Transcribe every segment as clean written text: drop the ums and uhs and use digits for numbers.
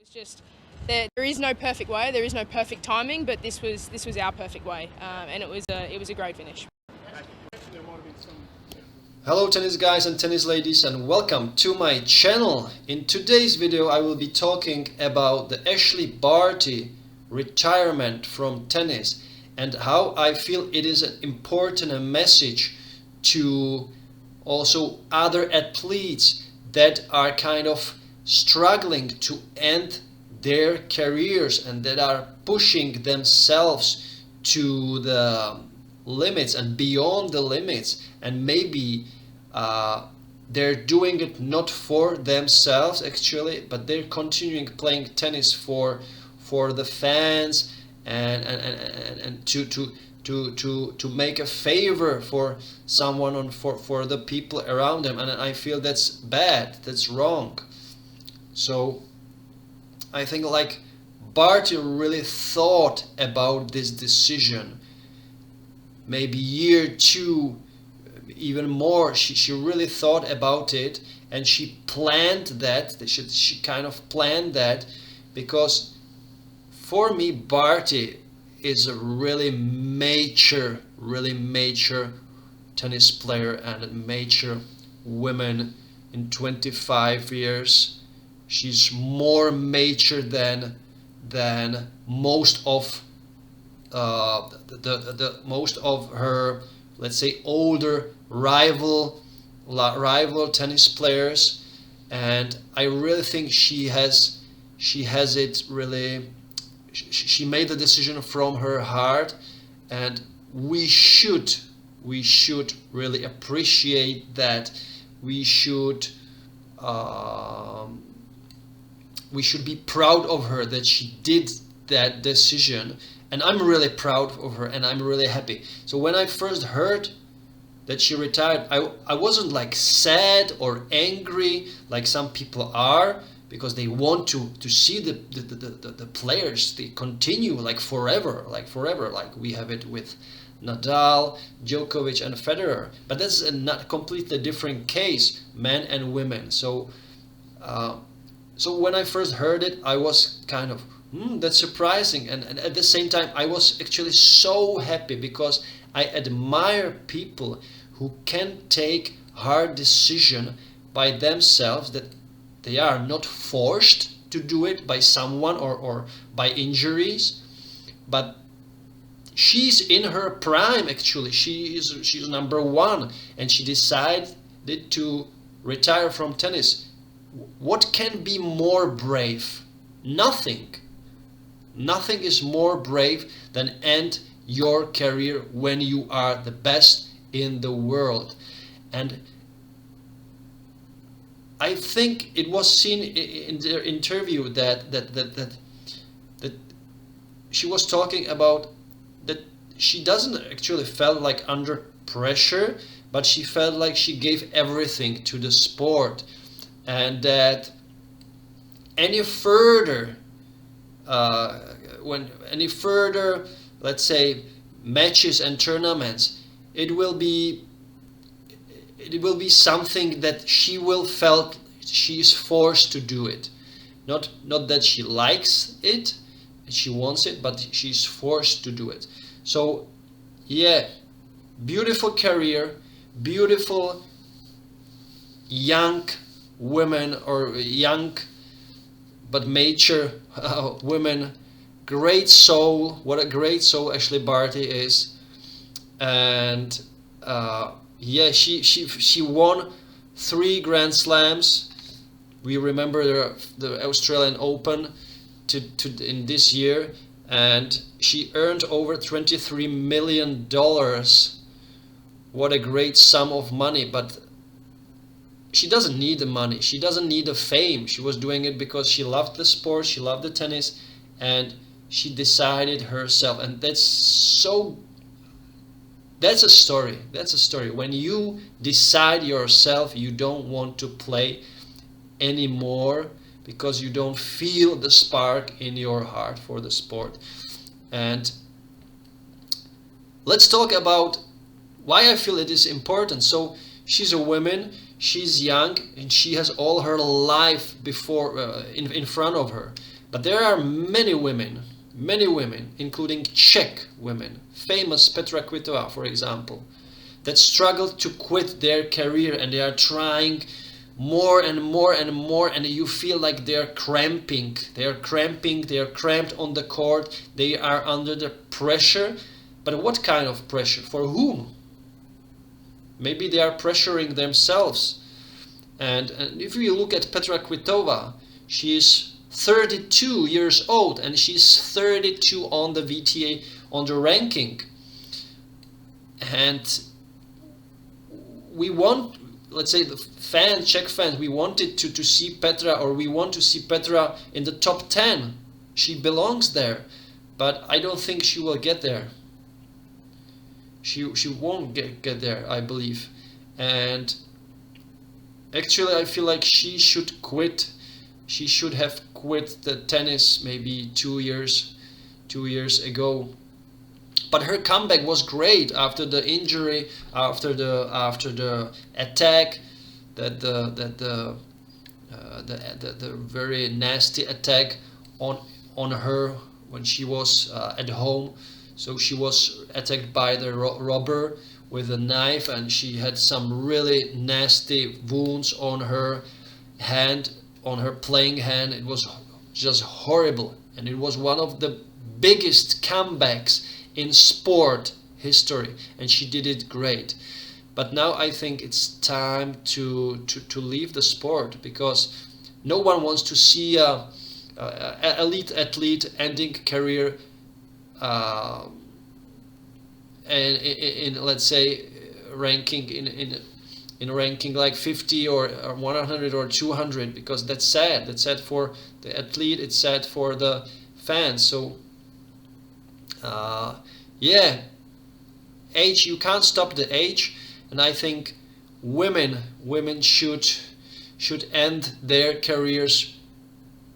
It's just there is no perfect way, there is no perfect timing, but this was our perfect way, and it was a great finish. Hello tennis guys and tennis ladies, and welcome to my channel. In today's video I will be talking about the Ashleigh Barty retirement from tennis and how I feel it is an important message to also other athletes that are kind of struggling to end their careers and that are pushing themselves to the limits and beyond the limits, and maybe they're doing it not for themselves actually, but they're continuing playing tennis for the fans and to make a favor for someone and for the people around them. And I feel that's bad, that's wrong. So I think like Barty really thought about this decision, maybe year two, even more. She really thought about it, and she planned that. She kind of planned that, because for me Barty is a really mature tennis player and a mature woman in 25 years. She's more mature than most of most of her, let's say, older rival tennis players. And I really think she has it really. She made the decision from her heart, and we should really appreciate that. We should be proud of her that she did that decision, and I'm really proud of her and I'm really happy. So when I first heard that she retired, I wasn't like sad or angry like some people are, because they want to see the players, they continue like forever, like we have it with Nadal, Djokovic and Federer. But that's a not completely different case, men and women. So when I first heard it, I was kind of, that's surprising. And at the same time, I was actually so happy, because I admire people who can take hard decision by themselves, that they are not forced to do it by someone or by injuries. But she's in her prime actually. She's number one, and she decided to retire from tennis. What can be more brave? Nothing. Nothing is more brave than end your career when you are the best in the world. And I think it was seen in their interview that she was talking about that she doesn't actually felt like under pressure, but she felt like she gave everything to the sport, and that any further let's say matches and tournaments, it will be something that she will felt she is forced to do it, not that she likes it, she wants it, but she's forced to do it. So yeah, beautiful career, beautiful young women, or young but mature women. Great soul. What a great soul Ashleigh Barty is. And yeah, she won 3 Grand Slams. We remember the Australian Open in this year, and she earned over $23 million. What a great sum of money. But she doesn't need the money, she doesn't need the fame. She was doing it because she loved the sport, she loved the tennis, and she decided herself. And that's a story. When you decide yourself you don't want to play anymore because you don't feel the spark in your heart for the sport. And let's talk about why I feel it is important. So she's a woman, she's young, and she has all her life in front of her. But there are many women, including Czech women, famous Petra Kvitova, for example, that struggle to quit their career, and they are trying more and more and more, and you feel like they are cramping. They are cramped on the court. They are under the pressure. But what kind of pressure? For whom? Maybe they are pressuring themselves. And if you look at Petra Kvitova, she is 32 years old, and she's 32 on the VTA, on the ranking. And we want, let's say, the fans, Czech fans, we wanted to see Petra, or we want to see Petra in the top 10. She belongs there, but I don't think she will get there. She won't get there, I believe. And actually, I feel like she should quit. She should have quit the tennis maybe 2 years ago. But her comeback was great after the injury, after the attack, the very nasty attack on her when she was at home. So she was attacked by the robber with a knife, and she had some really nasty wounds on her hand, on her playing hand. It was just horrible, and it was one of the biggest comebacks in sport history, and she did it great. But now I think it's time to leave the sport, because no one wants to see a elite athlete ending career and in let's say ranking in ranking like 50 or 100 or 200, because that's sad. That's sad for the athlete, it's sad for the fans. So yeah, age, you can't stop the age, and I think women should end their careers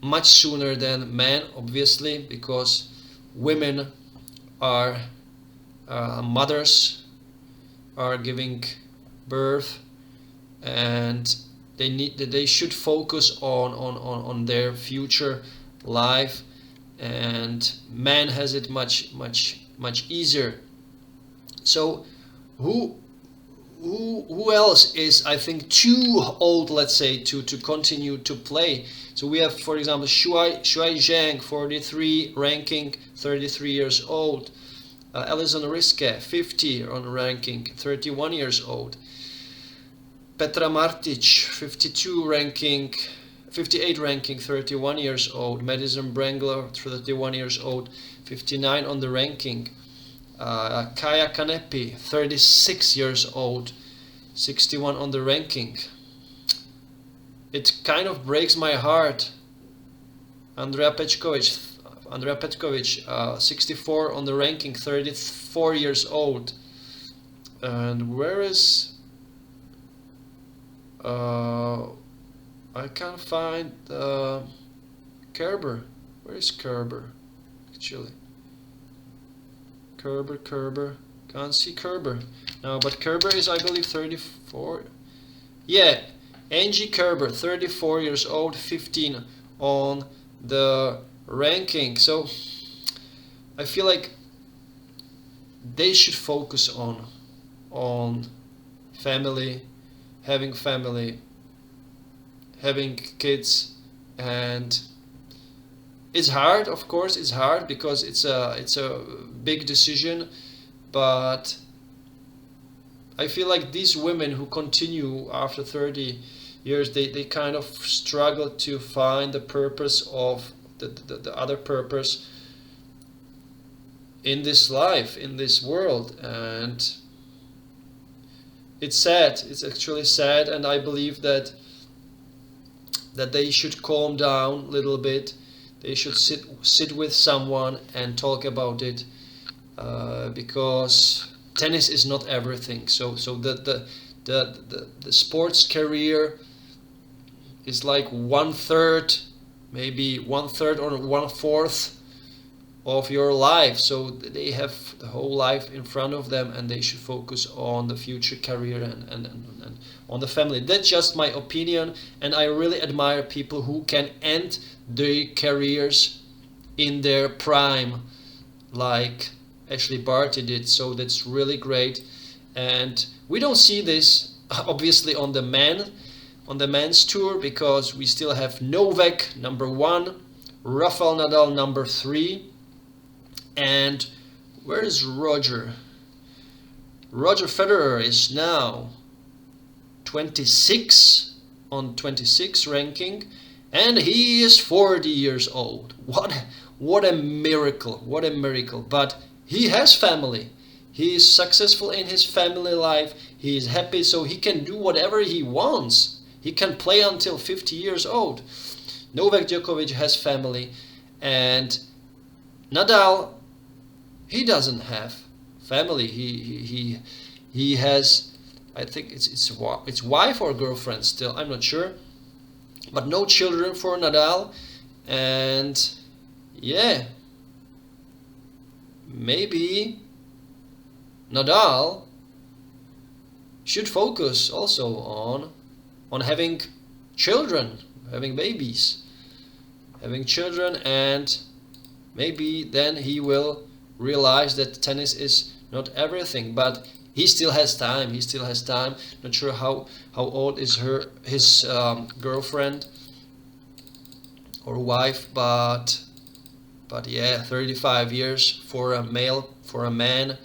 much sooner than men, obviously, because women are mothers, are giving birth, and they should focus on their future life, and man has it much easier. So who else is, I think, too old, let's say, to continue to play? So we have, for example, Shuai Zhang, 43 ranking, 33 years old. Alison Riske, 50 on ranking, 31 years old. Petra Martic, 52 ranking, 58 ranking, 31 years old. Madison Brangler, 31 years old, 59 on the ranking. Kaya Kanepi, 36 years old, 61 on the ranking. It kind of breaks my heart. Andrea Petkovic, 64 on the ranking, 34 years old. And where is I can't find Kerber. Where is Kerber actually? Kerber, can't see Kerber now, but Kerber is, I believe, 34. Yeah, Angie Kerber, 34 years old, 15 on the ranking. So I feel like they should focus on family, having kids, and it's hard, of course. It's hard because it's a big decision, but I feel like these women who continue after 30 years, they kind of struggle to find the purpose of the other purpose in this life, in this world, and it's sad. It's actually sad, and I believe that they should calm down a little bit. They should sit with someone and talk about it, because tennis is not everything. So the sports career is like 1/3, maybe 1/3 or 1/4 of your life, so they have the whole life in front of them, and they should focus on the future career and on the family. That's just my opinion, and I really admire people who can end their careers in their prime, like Ashleigh Barty did. So that's really great, and we don't see this obviously on the men's tour, because we still have Novak #1, Rafael Nadal #3, and where is Roger? Roger Federer is now 26 on 26 ranking, and he is 40 years old. What a miracle, what a miracle. But he has family. He is successful in his family life. He is happy, so he can do whatever he wants. He can play until 50 years old. Novak Djokovic has family, and Nadal, he doesn't have family. He has, I think it's wife or girlfriend still, I'm not sure, but no children for Nadal. And yeah, maybe Nadal should focus also on having children, having babies, having children, and maybe then he will realize that tennis is not everything. But he still has time. He still has time. Not sure how old is his girlfriend or wife, but yeah, 35 years for a man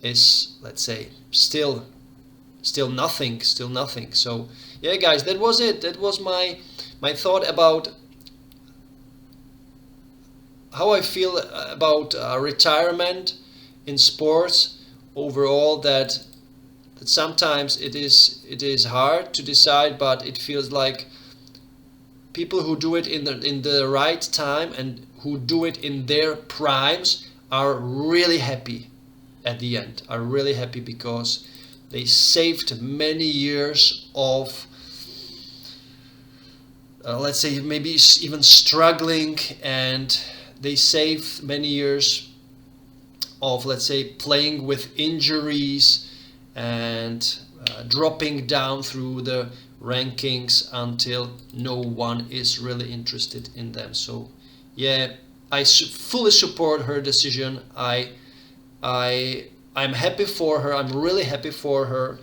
is, let's say, still nothing. So yeah, guys, that was it. That was my thought about how I feel about retirement in sports overall. That sometimes it is hard to decide, but it feels like people who do it in the right time and who do it in their primes are really happy at the end. Are really happy because they saved many years of let's say maybe even struggling, and they saved many years of, let's say, playing with injuries and dropping down through the rankings until no one is really interested in them. So yeah, I fully support her decision. I'm happy for her. I'm really happy for her,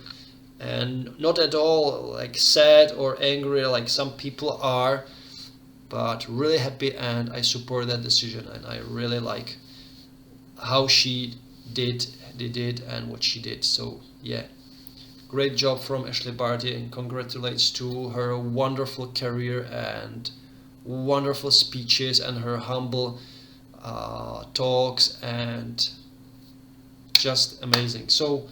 and not at all like sad or angry like some people are, but really happy, and I support that decision, and I really like how she did and what she did. So yeah, great job from Ashleigh Barty, and congratulations to her wonderful career and wonderful speeches and her humble talks, and just amazing. So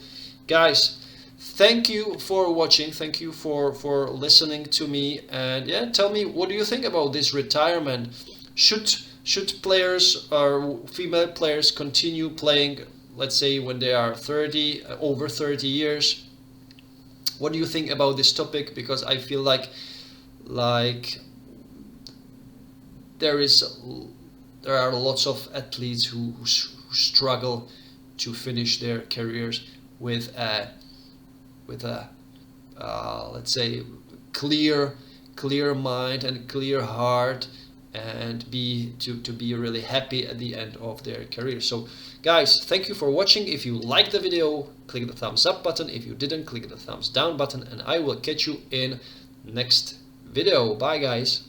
guys, thank you for watching, thank you for listening to me, and yeah, tell me, what do you think about this retirement? Should players or female players continue playing, let's say, when they are 30, over 30 years? What do you think about this topic? Because I feel like there are lots of athletes who struggle to finish their careers with a let's say clear mind and clear heart, and to be really happy at the end of their career. So guys, thank you for watching. If you liked the video, click the thumbs up button. If you didn't, click the thumbs down button, and I will catch you in next video. Bye guys.